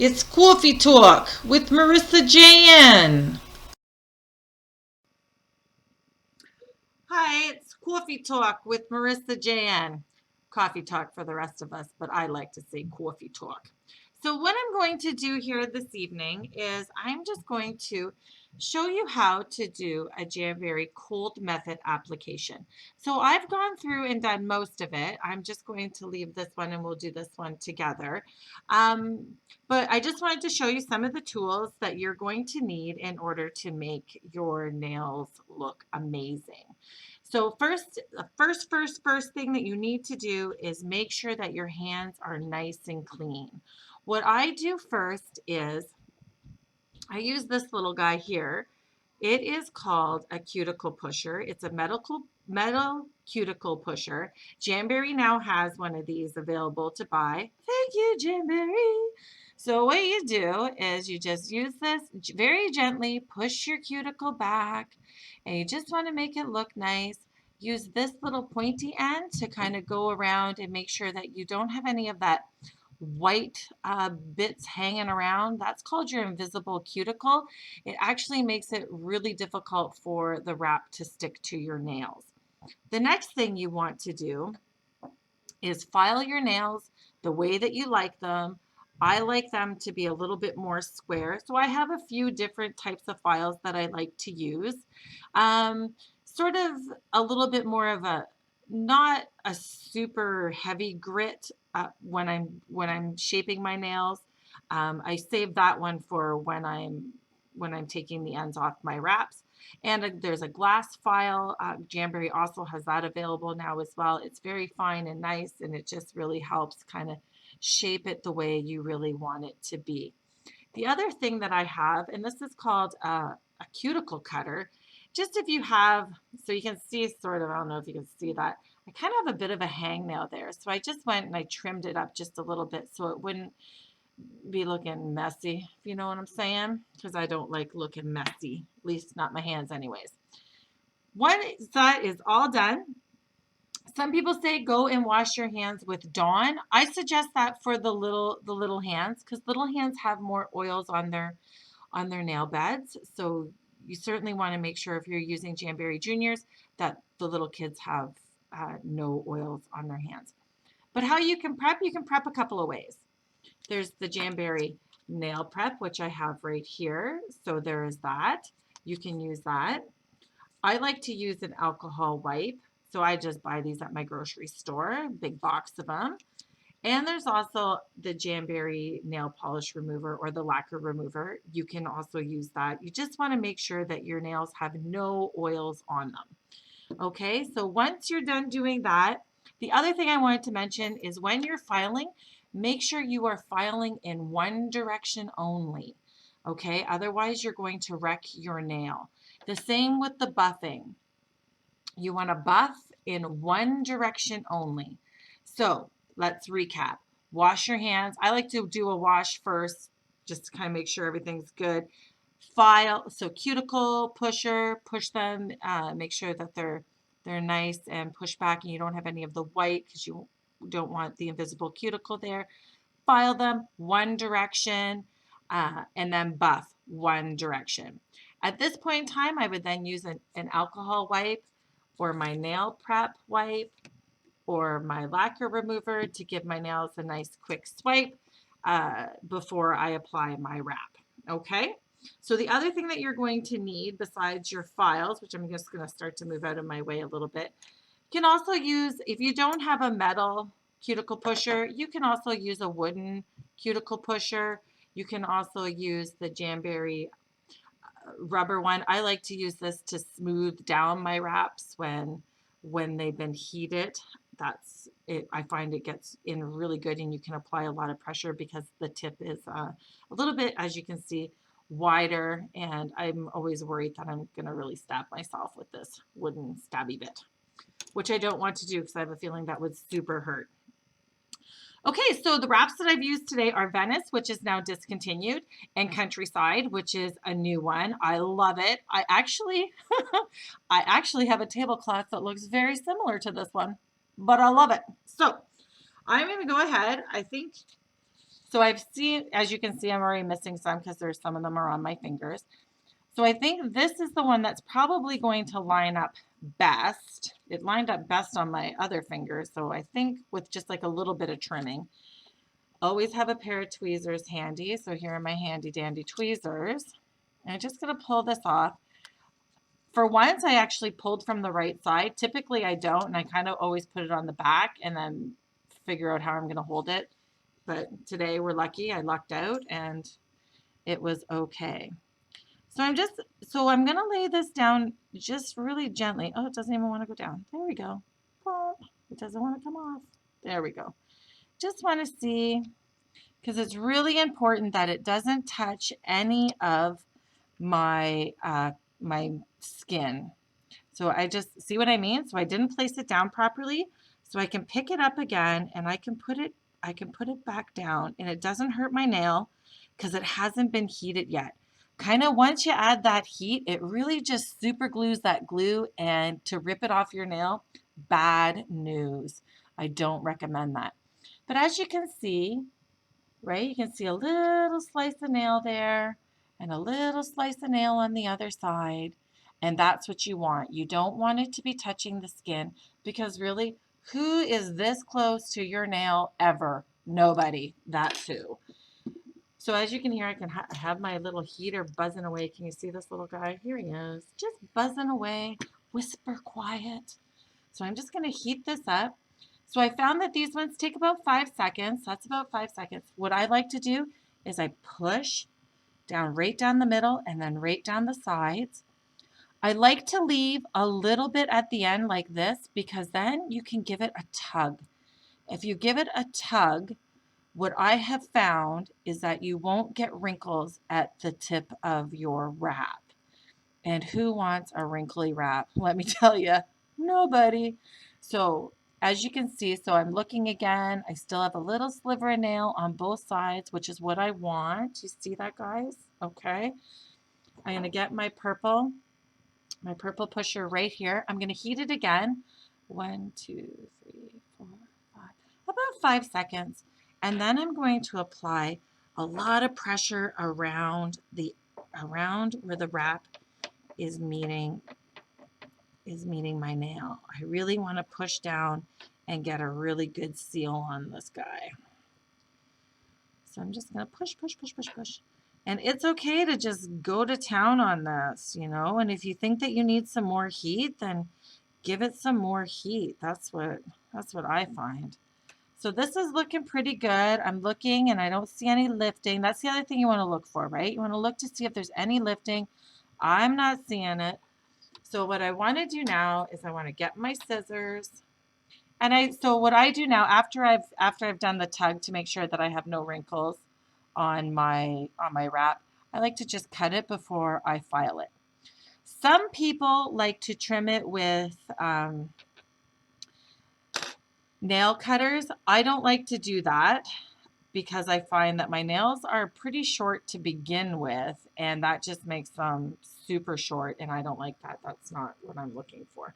It's Coffee Talk with Marissa J.N. Hi, it's Coffee Talk with Marissa J.N. Coffee Talk for the rest of us, but I like to say Coffee Talk. So what I'm going to do here this evening is I'm just going to show you how to do a Jamberry cold method application. So I've gone through and done most of it. I'm just going to leave this one and we'll do this one together. But I just wanted to show you some of the tools that you're going to need in order to make your nails look amazing. So first thing that you need to do is make sure that your hands are nice and clean. What I do first is I use this little guy here. It is called a cuticle pusher. It's a metal cuticle pusher. Jamberry now has one of these available to buy. Thank you, Jamberry. So what you do is you just use this very gently, push your cuticle back, and you just want to make it look nice. Use this little pointy end to kind of go around and make sure that you don't have any of that white bits hanging around. That's called your invisible cuticle. It actually makes it really difficult for the wrap to stick to your nails. The next thing you want to do is file your nails the way that you like them. I like them to be a little bit more square, so I have a few different types of files that I like to use. Sort of a little bit more of a, not a super heavy grit when I'm shaping my nails. I save that one for when I'm taking the ends off my wraps. And there's a glass file. Jamberry also has that available now as well. It's very fine and nice, and it just really helps kind of shape it the way you really want it to be. The other thing that I have, and this is called a cuticle cutter, just if you have, so you can see sort of, I don't know if you can see that, I kind of have a bit of a hangnail there. So I just went and I trimmed it up just a little bit so it wouldn't be looking messy, if you know what I'm saying, because I don't like looking messy, at least not my hands anyways. Once that is all done, some people say go and wash your hands with Dawn. I suggest that for the little hands, because little hands have more oils on their nail beds. So you certainly want to make sure if you're using Jamberry Juniors that the little kids have no oils on their hands. But how you can prep a couple of ways. There's the Jamberry nail prep, which I have right here. So there is that. You can use that. I like to use an alcohol wipe. So I just buy these at my grocery store, big box of them. And there's also the Jamberry nail polish remover or the lacquer remover. You can also use that. You just want to make sure that your nails have no oils on them. Okay, so once you're done doing that, the other thing I wanted to mention is when you're filing, make sure you are filing in one direction only. Okay, otherwise you're going to wreck your nail. The same with the buffing. You want to buff in one direction only. So let's recap. Wash your hands. I like to do a wash first just to kind of make sure everything's good. File, so cuticle pusher, push them, make sure that they're nice and push back and you don't have any of the white because you don't want the invisible cuticle there. File them one direction and then buff one direction. At this point in time, I would then use an alcohol wipe or my nail prep wipe or my lacquer remover to give my nails a nice quick swipe before I apply my wrap. Okay, so the other thing that you're going to need besides your files, which I'm just going to start to move out of my way a little bit, you can also use, if you don't have a metal cuticle pusher, you can also use a wooden cuticle pusher. You can also use the Jamberry rubber one. I like to use this to smooth down my wraps when they've been heated. That's it. I find it gets in really good and you can apply a lot of pressure because the tip is a little bit, as you can see, wider, and I'm always worried that I'm going to really stab myself with this wooden stabby bit, which I don't want to do because I have a feeling that would super hurt. Okay, so the wraps that I've used today are Venice, which is now discontinued, and Countryside, which is a new one. I love it. I actually have a tablecloth that looks very similar to this one, but I love it. So I'm going to go ahead. I think So I've seen, as you can see, I'm already missing some because there's some of them are on my fingers. So I think this is the one that's probably going to line up best. It lined up best on my other fingers. So I think with just like a little bit of trimming. Always have a pair of tweezers handy. So here are my handy dandy tweezers. And I'm just going to pull this off. For once, I actually pulled from the right side. Typically, I don't, and I kind of always put it on the back and then figure out how I'm going to hold it. But today we're lucky. I lucked out and it was okay. So I'm going to lay this down just really gently. Oh, it doesn't even want to go down. There we go. It doesn't want to come off. There we go. Just want to see, because it's really important that it doesn't touch any of my my skin. So I just see what I mean. So I didn't place it down properly. So I can pick it up again and I can put it back down, and it doesn't hurt my nail because it hasn't been heated yet. Kind of once you add that heat, it really just super glues that glue, and to rip it off your nail, bad news. I don't recommend that. But as you can see, right, you can see a little slice of nail there and a little slice of nail on the other side. And that's what you want. You don't want it to be touching the skin, because really, who is this close to your nail ever? Nobody. That's who. So as you can hear, I can have my little heater buzzing away. Can you see this little guy? Here he is, just buzzing away, whisper quiet. So I'm just going to heat this up. So I found that these ones take about 5 seconds. That's about 5 seconds. What I like to do is I push down right down the middle and then right down the sides. I like to leave a little bit at the end like this, because then you can give it a tug. If you give it a tug, what I have found is that you won't get wrinkles at the tip of your wrap. And who wants a wrinkly wrap? Let me tell you, nobody. So as you can see, so I'm looking again. I still have a little sliver of nail on both sides, which is what I want. You see that, guys? Okay. I'm going to get my purple pusher right here. I'm going to heat it again. 1, 2, 3, 4, 5, about 5 seconds. And then I'm going to apply a lot of pressure around where the wrap is meeting my nail. I really want to push down and get a really good seal on this guy. So I'm just going to push, push, push, push, push. And it's okay to just go to town on this, you know, and if you think that you need some more heat, then give it some more heat. That's what I find. So this is looking pretty good. I'm looking and I don't see any lifting. That's the other thing you want to look for, right? You want to look to see if there's any lifting. I'm not seeing it. So what I want to do now is I want to get my scissors. And so what I do now, after I've done the tug to make sure that I have no wrinkles on my wrap, I like to just cut it before I file it. Some people like to trim it with nail cutters. I don't like to do that because I find that my nails are pretty short to begin with, and that just makes them super short, and I don't like that. That's not what I'm looking for.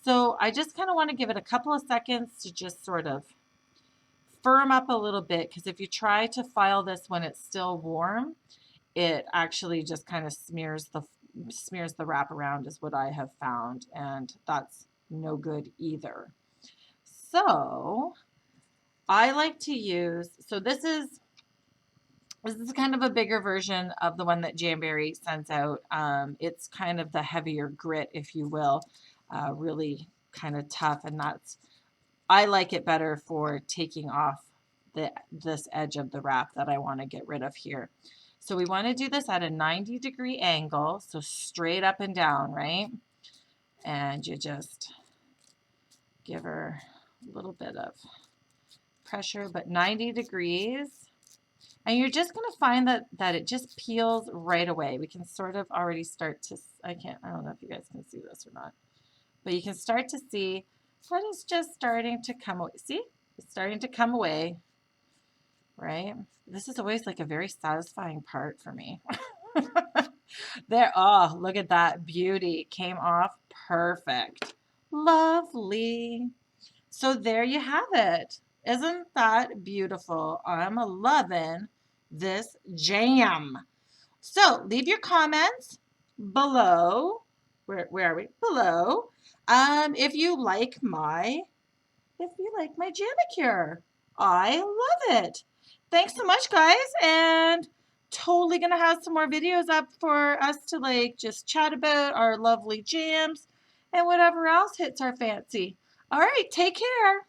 So I just kind of want to give it a couple of seconds to just sort of firm up a little bit, because if you try to file this when it's still warm, it actually just kind of smears the wrap around, is what I have found, and that's no good either. So I like to use, so this is kind of a bigger version of the one that Jamberry sends out. It's kind of the heavier grit, if you will, really kind of tough, and I like it better for taking off this edge of the wrap that I want to get rid of here. So we want to do this at a 90-degree angle, so straight up and down, right? And you just give her a little bit of pressure, but 90 degrees. And you're just going to find that it just peels right away. We can sort of already start to, I don't know if you guys can see this or not, but you can start to see that it's just starting to come away. See? It's starting to come away, right? This is always like a very satisfying part for me. There, oh, look at that beauty. Came off perfect. Lovely. So there you have it. Isn't that beautiful? I'm loving this jam. So leave your comments below. Where are we? Below. If you like my Jamacure. I love it. Thanks so much, guys, and totally gonna have some more videos up for us to like just chat about our lovely jams and whatever else hits our fancy. All right, take care.